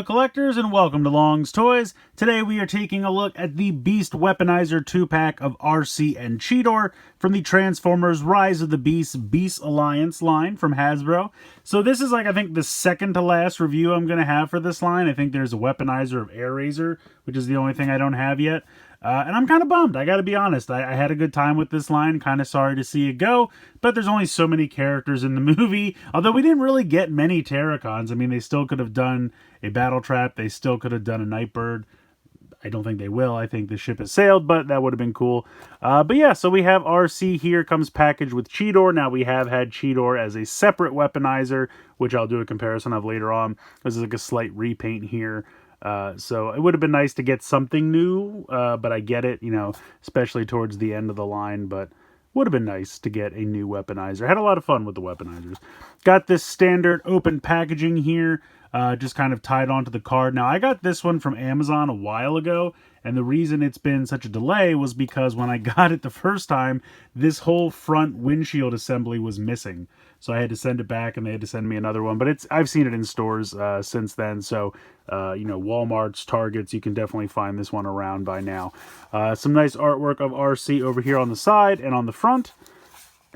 collectors, and welcome to Long's Toys. Today we are taking a look at the Beast Weaponizer 2-pack of Arcee and Cheetor from the Transformers Rise of the Beast Alliance line from Hasbro. So this is I think the second to last review I'm going to have for this line. I think there's a Weaponizer of Air Razor, which is the only thing I don't have yet. And I'm kind of bummed, I gotta be honest. I had a good time with this line, kind of sorry to see it go, but there's only so many characters in the movie, although we didn't really get many Terracons. I mean, they still could have done a Battle Trap, they still could have done a Nightbird. I don't think they will, I think the ship has sailed, but that would have been cool. But yeah, so we have Arcee here, comes packaged with Cheetor. Now we have had Cheetor as a separate Weaponizer, which I'll do a comparison of later on. This is like a slight repaint here. So it would have been nice to get something new, but I get it, you know, especially towards the end of the line, but would have been nice to get a new Weaponizer. Had a lot of fun with the Weaponizers. Got this standard open packaging here, just kind of tied onto the card. Now, I got this one from Amazon a while ago, and the reason it's been such a delay was because when I got it the first time, this whole front windshield assembly was missing. So I had to send it back, and they had to send me another one. But I've seen it in stores since then. So, you know, Walmart's, Targets, you can definitely find this one around by now. Some nice artwork of Arcee over here on the side and on the front.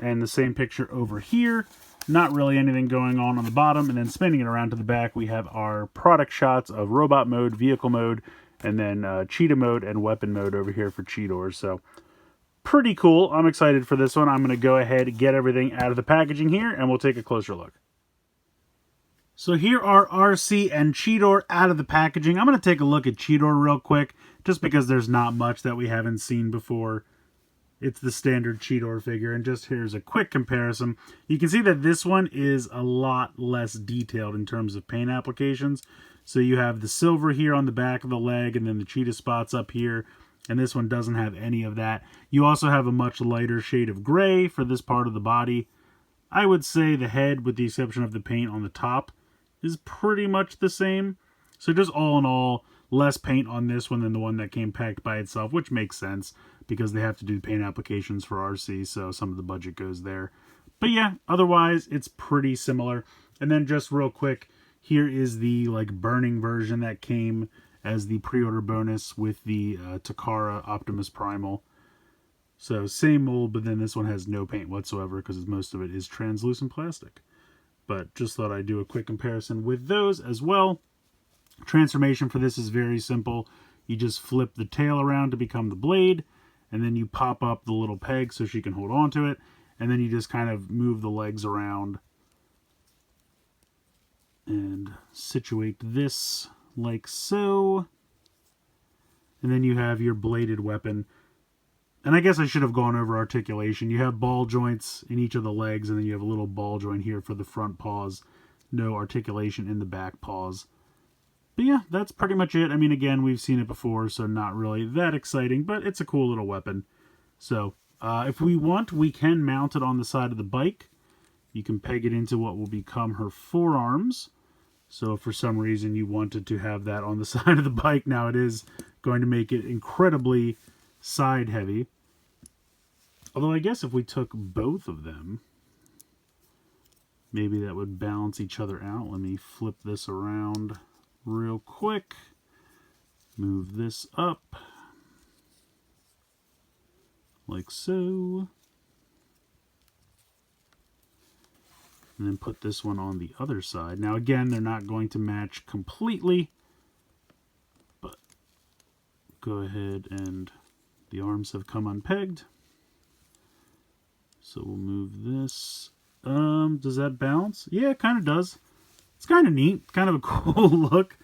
And the same picture over here. Not really anything going on the bottom. And then spinning it around to the back, we have our product shots of Robot Mode, Vehicle Mode, and then Cheetah Mode and Weapon Mode over here for Cheetor. So pretty cool. I'm excited for this one. I'm going to go ahead and get everything out of the packaging here, and we'll take a closer look. So here are Arcee and Cheetor out of the packaging. I'm going to take a look at Cheetor real quick, just because there's not much that we haven't seen before. It's the standard Cheetor figure, and just here's a quick comparison. You can see that this one is a lot less detailed in terms of paint applications. So you have the silver here on the back of the leg, and then the cheetah spots up here. And this one doesn't have any of that. You also have a much lighter shade of gray for this part of the body. I would say the head, with the exception of the paint on the top, is pretty much the same. So just all in all, less paint on this one than the one that came packed by itself, which makes sense because they have to do paint applications for Arcee, so some of the budget goes there. But yeah, otherwise, it's pretty similar. And then just real quick, here is the burning version that came as the pre-order bonus with the Takara Optimus Primal. So same mold, but then this one has no paint whatsoever because most of it is translucent plastic. But just thought I'd do a quick comparison with those as well. Transformation for this is very simple. You just flip the tail around to become the blade, and then you pop up the little peg so she can hold on to it, and then you just kind of move the legs around and situate this like so, and then you have your bladed weapon. And I guess I should have gone over articulation. You have ball joints in each of the legs, and then you have a little ball joint here for the front paws. No articulation in the back paws. But yeah, that's pretty much it. I mean, again, we've seen it before, so not really that exciting, but it's a cool little weapon. So if we want, we can mount it on the side of the bike. You can peg it into what will become her forearms. So if for some reason you wanted to have that on the side of the bike, now it is going to make it incredibly side heavy. Although I guess if we took both of them, maybe that would balance each other out. Let me flip this around real quick. Move this up like so. And then put this one on the other side. Now again, they're not going to match completely, but go ahead, and the arms have come unpegged. So we'll move this. Does that balance? Yeah, it kind of does. It's kind of neat, kind of a cool look.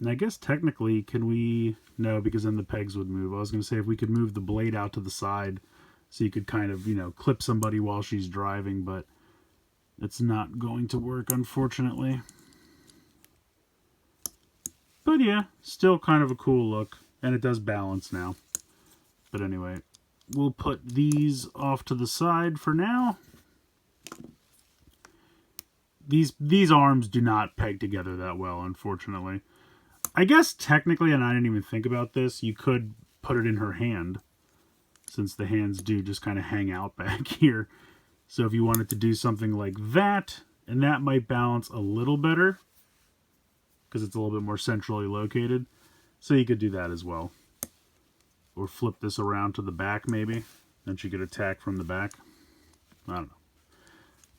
And I guess technically, can we? No, because then the pegs would move. I was going to say if we could move the blade out to the side, so you could kind of, you know, clip somebody while she's driving, but it's not going to work, unfortunately. But yeah, still kind of a cool look, and it does balance now. But anyway, we'll put these off to the side for now. These arms do not peg together that well, unfortunately. I guess technically, and I didn't even think about this, you could put it in her hand, since the hands do just kind of hang out back here. So if you wanted to do something like that, And that might balance a little better because it's a little bit more centrally located. So you could do that as well. Or flip this around to the back maybe. Then she could attack from the back. I don't know.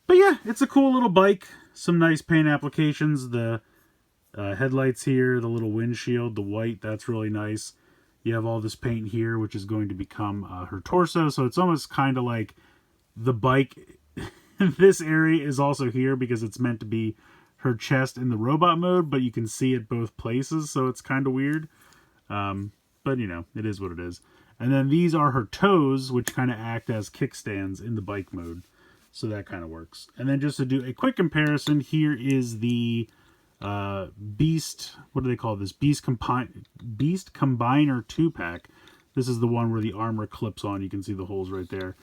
But yeah, it's a cool little bike. Some nice paint applications. The headlights here, the little windshield, the white, that's really nice. You have all this paint here, which is going to become her torso. So it's almost kind of like the bike. This area is also here because it's meant to be her chest in the robot mode, but you can see it both places, so it's kind of weird. But, you know, it is what it is. And then these are her toes, which kind of act as kickstands in the bike mode. So that kind of works. And then just to do a quick comparison, here is the Beast, what do they call this? Beast Combiner 2-pack. This is the one where the armor clips on. You can see the holes right there.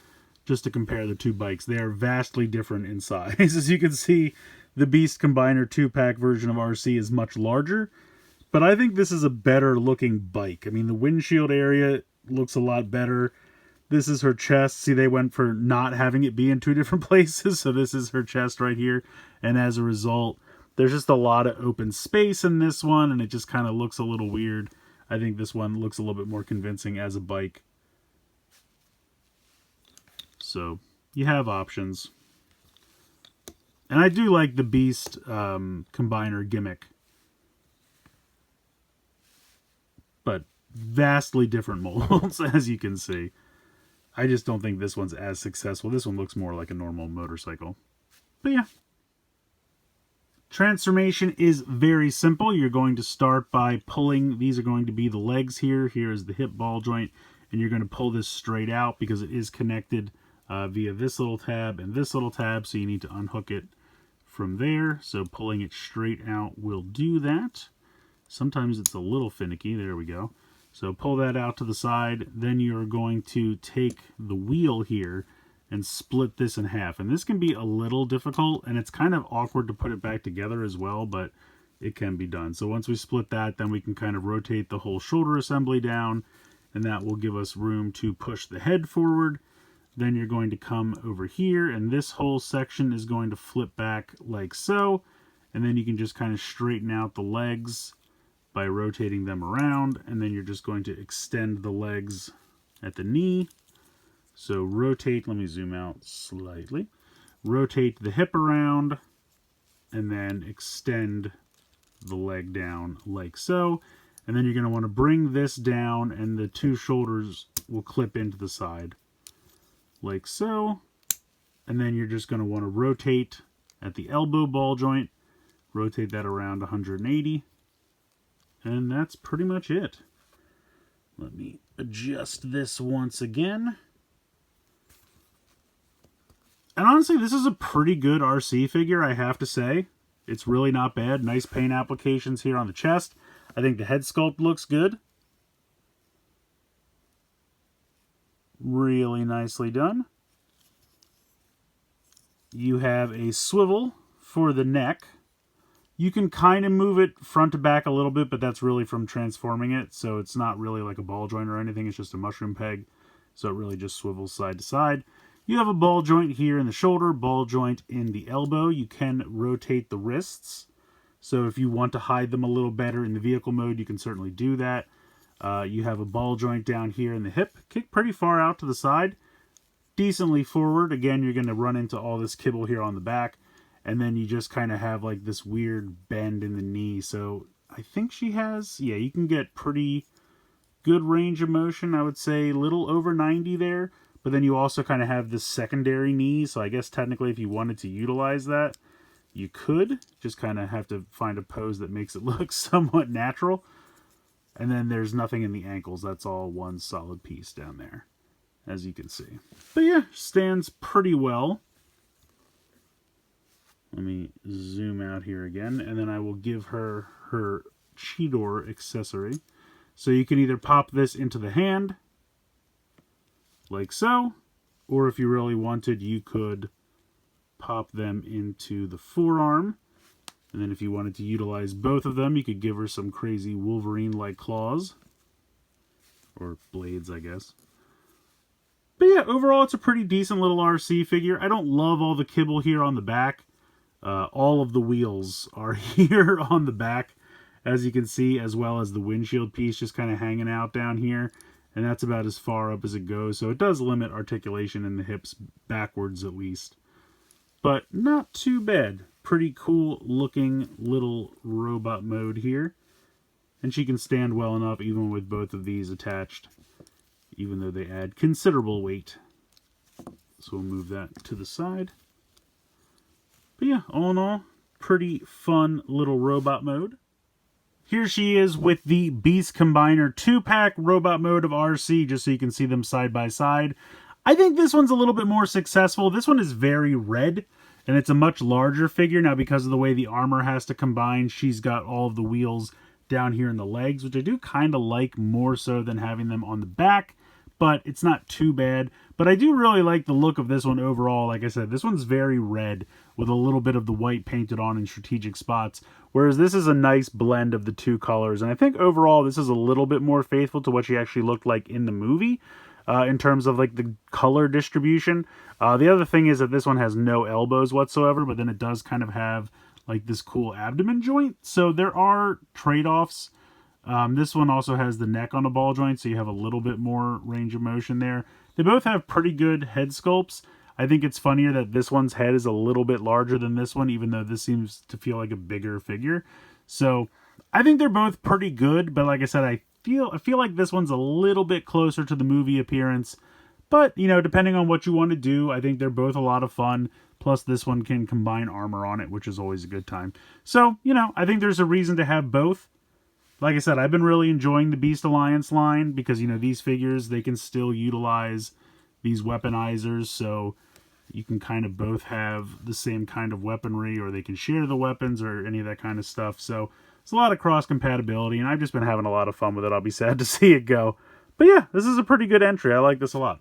Just to compare the two bikes. They are vastly different in size. As you can see, the Beast Combiner 2-pack version of Arcee is much larger. But I think this is a better looking bike. I mean, the windshield area looks a lot better. This is her chest. See, they went for not having it be in two different places. So this is her chest right here. And as a result, there's just a lot of open space in this one. And it just kind of looks a little weird. I think this one looks a little bit more convincing as a bike. So you have options. And I do like the Beast Combiner gimmick. But vastly different molds, as you can see. I just don't think this one's as successful. This one looks more like a normal motorcycle. But yeah. Transformation is very simple. You're going to start by pulling. These are going to be the legs here. Here is the hip ball joint. And you're going to pull this straight out because it is connected via this little tab and this little tab. So you need to unhook it from there. So pulling it straight out will do that. Sometimes it's a little finicky. There we go. So pull that out to the side. Then you're going to take the wheel here and split this in half. And this can be a little difficult, and it's kind of awkward to put it back together as well, but it can be done. So once we split that, then we can kind of rotate the whole shoulder assembly down, and that will give us room to push the head forward. Then you're going to come over here, and this whole section is going to flip back like so. And then you can just kind of straighten out the legs by rotating them around, and then you're just going to extend the legs at the knee. So rotate, let me zoom out slightly. Rotate the hip around, and then extend the leg down like so. And then you're going to want to bring this down, and the two shoulders will clip into the side like so. And then you're just going to want to rotate at the elbow ball joint. Rotate that around 180. And that's pretty much it. Let me adjust this once again. And honestly, this is a pretty good Arcee figure, I have to say. It's really not bad. Nice paint applications here on the chest. I think the head sculpt looks good. Really nicely done. You have a swivel for the neck. You can kind of move it front to back a little bit, but that's really from transforming it. So it's not really like a ball joint or anything. It's just a mushroom peg. So it really just swivels side to side. You have a ball joint here in the shoulder, ball joint in the elbow. You can rotate the wrists. So if you want to hide them a little better in the vehicle mode, you can certainly do that. You have a ball joint down here in the hip. Kick pretty far out to the side. Decently forward. Again, you're going to run into all this kibble here on the back. And then you just kind of have like this weird bend in the knee. So I think she has, yeah, you can get pretty good range of motion. I would say a little over 90 there. But then you also kind of have this secondary knee. So I guess technically if you wanted to utilize that, you could. Just kind of have to find a pose that makes it look somewhat natural. And then there's nothing in the ankles. That's all one solid piece down there, as you can see. But yeah, stands pretty well. Let me zoom out here again, and then I will give her her Cheetor accessory. So you can either pop this into the hand, like so, or if you really wanted, you could pop them into the forearm. And then if you wanted to utilize both of them, you could give her some crazy Wolverine-like claws. Or blades, I guess. But yeah, overall, it's a pretty decent little Arcee figure. I don't love all the kibble here on the back. All of the wheels are here on the back, as you can see, as well as the windshield piece just kind of hanging out down here. And that's about as far up as it goes. So it does limit articulation in the hips backwards at least. But not too bad. Pretty cool looking little robot mode here. And she can stand well enough even with both of these attached, even though they add considerable weight. So we'll move that to the side. But yeah, all in all, pretty fun little robot mode. Here she is with the Beast Combiner 2-pack robot mode of Arcee, just so you can see them side by side. I think this one's a little bit more successful. This one is very red, and it's a much larger figure. Now, because of the way the armor has to combine, she's got all of the wheels down here in the legs, which I do kind of like more so than having them on the back, but it's not too bad. But I do really like the look of this one overall. Like I said, this one's very red with a little bit of the white painted on in strategic spots, whereas this is a nice blend of the two colors. And I think overall this is a little bit more faithful to what she actually looked like in the movie in terms of like the color distribution. The other thing is that this one has no elbows whatsoever, but then it does kind of have like this cool abdomen joint. So there are trade-offs. This one also has the neck on a ball joint, so you have a little bit more range of motion there. They both have pretty good head sculpts. I think it's funnier that this one's head is a little bit larger than this one, even though this seems to feel like a bigger figure. So I think they're both pretty good, but like I said, I feel like this one's a little bit closer to the movie appearance. But, you know, depending on what you want to do, I think they're both a lot of fun. Plus, this one can combine armor on it, which is always a good time. So, you know, I think there's a reason to have both. Like I said, I've been really enjoying the Beast Alliance line because, you know, these figures, they can still utilize these weaponizers. So you can kind of both have the same kind of weaponry, or they can share the weapons or any of that kind of stuff. So it's a lot of cross-compatibility, and I've just been having a lot of fun with it. I'll be sad to see it go. But yeah, this is a pretty good entry. I like this a lot.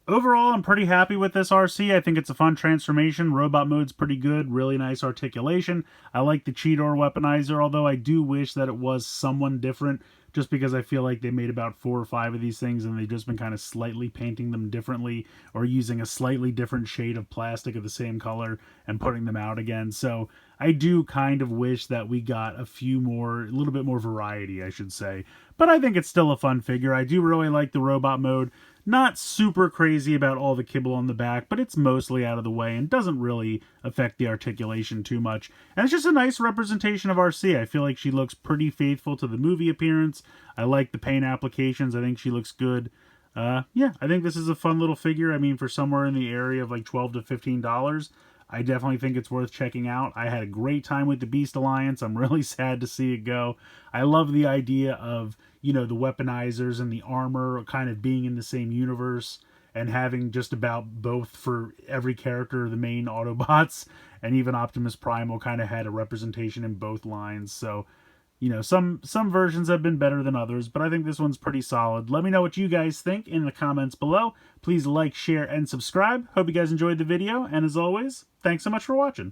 Overall, I'm pretty happy with this Arcee. I think it's a fun transformation. Robot mode's pretty good. Really nice articulation. I like the Cheetor Weaponizer, although I do wish that it was someone different, just because I feel like they made about 4 or 5 of these things and they've just been kind of slightly painting them differently or using a slightly different shade of plastic of the same color and putting them out again. So I do kind of wish that we got a little bit more variety, I should say. But I think it's still a fun figure. I do really like the robot mode. Not super crazy about all the kibble on the back, but it's mostly out of the way and doesn't really affect the articulation too much. And it's just a nice representation of Arcee. I feel like she looks pretty faithful to the movie appearance. I like the paint applications. I think she looks good. Yeah, I think this is a fun little figure. I mean, for somewhere in the area of like $12 to $15, I definitely think it's worth checking out. I had a great time with the Beast Alliance. I'm really sad to see it go. I love the idea of, you know, the weaponizers and the armor kind of being in the same universe and having just about both for every character, the main Autobots, and even Optimus Primal kind of had a representation in both lines. So, you know, some versions have been better than others, but I think this one's pretty solid. Let me know what you guys think in the comments below. Please like, share, and subscribe. Hope you guys enjoyed the video, and as always, thanks so much for watching.